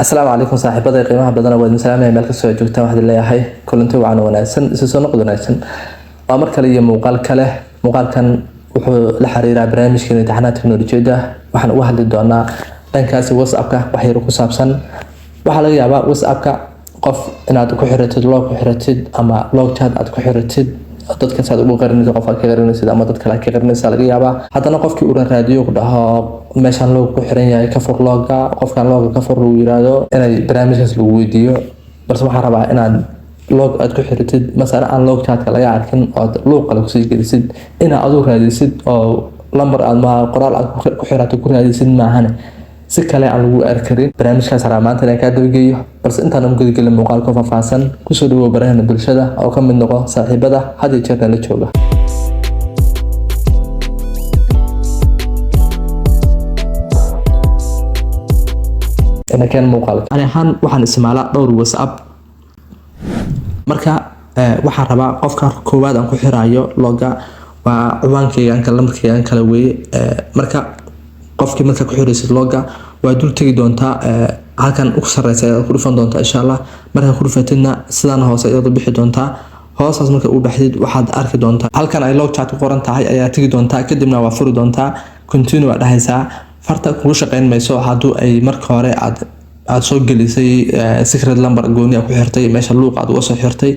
Assalaamu calaykum saaxiibada qiimaha badan waa idin salaamay meel kasta oo joogtaan waxaan leeyahay kulanti wacan wanaagsan isu soo noqod wanaagsan waa mar kale iyo muuqaal kale muuqaalkan wuxuu la xiriiraa barnaamijka imtixaanaadka teknoolajiyada waxaan uga hadli doonaa dhankaasi WhatsApp-ka wax yar ku saabsan waxa laga yaabaa WhatsApp-ka qof inaad ku xiratid log ku xiratid ama log chat aad ku xiratid dadka saad ugu qarinayso qof ka qarinaysid ama dad kale ka qarinaysa laga yaabaa haddana qofkii uu raadiyo ku dhaho meeshan log ku xiran yahay ka fur logga qofkan logga ka fur uu yiraahdo inay barnaamijkaas lagu weydiiyo balse waxaan rabaa inaad log aad ku xiratid mas'ala aan log chat ka laga arkin oo log kale ku sii gelisid inaad adu raadisid oo lambar aad ma qoraal aad ku xirato ku raadisid maahan si kale aan lagu arkarin barnaamijkaas maanta inaan ka dabageeyo balse intaan u gudgelin muuqaalka faahfaahsan ku soo dhawow baraha bulshada oo ka mid noqo saaxiibada had iyo jeer la jooga ana kan muuqaalka ani ahaan waxaan isticmaalaa dhowr WhatsApp marka waxaan rabaa qofka koowaad aan ku xiraayo logga waa ciwaankayga aan lambarkayga kala weeye marka qofkii marka ku xiraysid logga waa dul tagi doontaa halkan ugu sareysa aad ku dhufan doontaa insha Allah marka ku dhufatidna sidaan hoose ayaad u bixi doontaa hoosaas marka uu baxdid waxaad arki doontaa halkan ay log chat ku qoran tahay ayaa tagi doontaa kadibna waa furi doontaa continue aad dhahaysaa farta kugu shaqeyn mayso haduu ay marka hore aad soo gelisay secret number gooni ku xirtay meesha luuq aad uga soo xirtay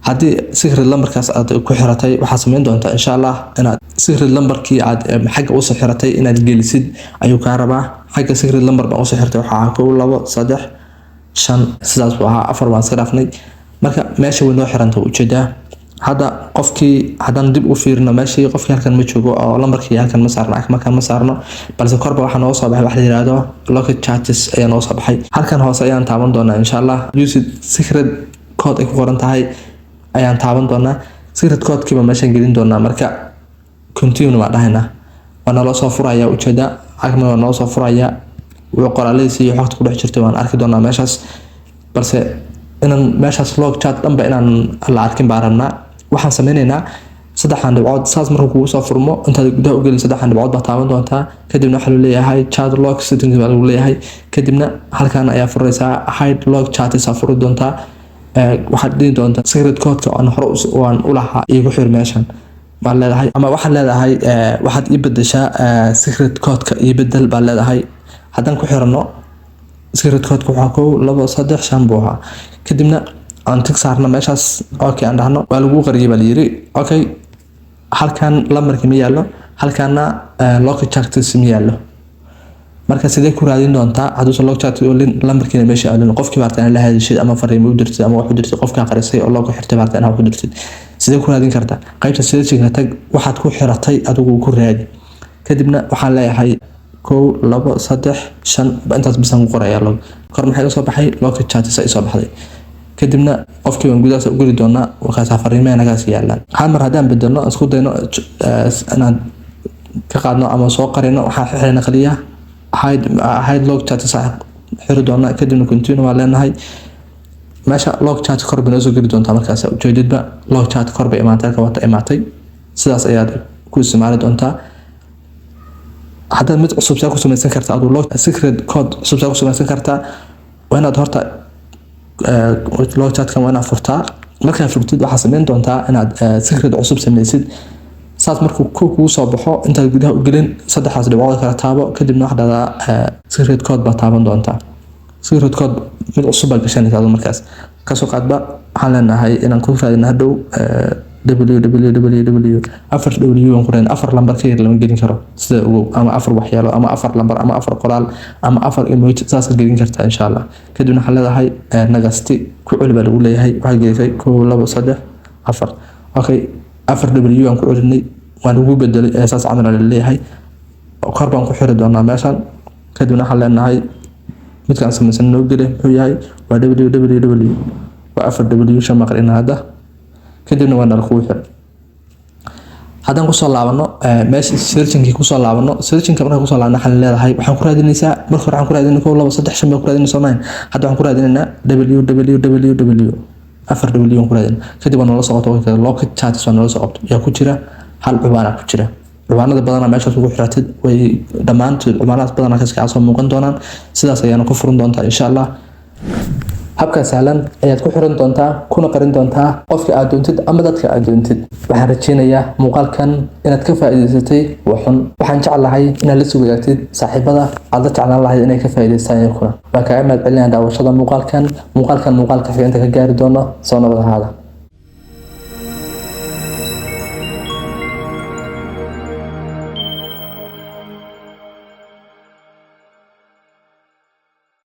hadii secret numberkaas aad ku xiratay waxa sameyn doontaa insha Allah inaad secret numberkii aad xagga u soo xiratay inaad gelisid ayuu ka rabaa xagga secret number baa u soo xirtay waxa 1 2 3 5 sidaas waa 4 baan iska dhaafnay marka meesha weyn loo xiranta u jeedaa hada qofkii hadan dib u fiirno meeshii qofkii halkan ma joogo oo lambarkii halkan ma saarno balse korba waxa noo soo baxay wax la yiraahdo local charges ayaa noo soo baxay halkan hoose ayaan taaban doonaa insha Allah use secret code ay ku qoran tahay ayaan taaban doonaa secret code-kiiba meeshan gelin doonaa marka continue waa dhahaynaa waana loo soo furayaa ujeeda agma waa noo soo furayaa wuxuu qoraaleysi iyo xogta ku dhex jirtay waan arki doonaa meeshaas balse inaan meeshaas log chat dhanba inaan la arkin baan rabnaa waxaan sameynaynaa saddexan dhibcood saas markuu kugu soo furmo intaad gudaha u gelin saddexan dhibcood baa taaban doontaa kadibna waxa uu leeyahay chat log settings baa lagu leeyahay kadibna halkan ayaa furaysaa hide log chat isa furi doontaa waxaad dhihi doontaa secret code-ka aan hore u lahaa igu xir meeshan baan leedahay ama waxaan leedahay waxaad ii bedeshaa secret code-ka ii bedel baan leedahay haddaan ku xirano secret code-ka waxa ko 2 3 5 buuha kadibna aan tig saarno meeshaas okay aan dhahno waa lagu qariyay bal yiri okay halkan lambarkii ma yaalo halkaana local charges ma yaalo marka sidee ku raadin doontaa haduu log chat oo lambarkiina meesha aalin qofkii baartaan la hadashid ama fariimo u dirtid ama wax u dirtid qofka qarisay oo log xirtay baartaan wax u dirtid sidee ku raadin kartaa qaybta searching tag waxaad ku xiratay adigu ku raadi kadibna waxaan leeyahay 1 2 3 5 intaas bisan ku qorayaa log kor maxay soo baxay local charges ay soo baxday kadibna qofkii waan gudaha u geli doonaa waxa fariimaha naga yaalaan hal mar hadaan bedelno isku dayno inaan ka qaadno ama soo qarino waxa xirina qaliya hide log chat sax xiri doonaa kadibna continue waa leenahay meesha log chat korba noo soo geli doontaa markaas ujeedadba log chat korba imaatay sidaas ayaad ku isticmaali doontaa hadda mid cusub ku samaysan kartaa adoo log secret code cusub ku samaysan kartaa waa inaad horta log chat kan waa inaad furtaa markaad furtid waxaa sameyn doontaa inaad secret cusub samaysid saas markuu kugu soo baxo intaad gudaha u gelin saddexaas dhibcood kala taabo kadibna waxa dhada secret code ba taaban doontaa secret code mid cusub baa gashanaysaa markaas ka soo qaadba waxaan leenahay inaan ku raadino hadhow www afar aan ku raadin afar lambar ka yar lama gelin karo sida ugu ama afar waxyaalo ama afar lambar ama afar qoraal ama afar emoji saas gelin kartaa insha Allah kadibna waxa leedahay nagasti ku celiba lagu leeyahay waxa gelisay 1 2 3 4 okay afar aan ku celinay waan ugu bedelay asaas camal leeyahay kor baan ku xiri doonaa meeshan kadibna waxa leenahay midkaan samaysan noo gelay wuxuu yahay waa www waa afar shan maqrina hada kadibna waan ku xir hadan ku soo laabano meesha searching-ki ku soo laabano searching-ka marka ku soo laabano waxaan leedahay waxaan ku raadinaysaa marka hore waxaan ku raadinay 1 2 3 5 baan ku raadinaysaa online hadda waxaan ku raadinaynaa www afar aan ku raadin kadib waan la socoto local charts waan la socoto yaa ku jira hal cubaan ku jira ciwaanada badan meeshaas ugu xiratid way dhamaantood ciwaanadaas badan ka soo muuqan doonaan sidaas ayaana ku furan doontaa insha Allah habka sahlan ayaad ku xiran doontaa kuna qarin doontaa qofka aad doontid ama dadka aad doontid waxaan rajeynayaa muuqaalkan inaad ka faa'iideysatay waxaan jeclahay inaad la soo wadaagtid saaxiibada aad la jeclaan lahayd inay ka faa'iideystaan iyaguna waa kaaga mahad celinayaa daawashada muuqaalka xigeenka ka gaari doono soo nabad ahaada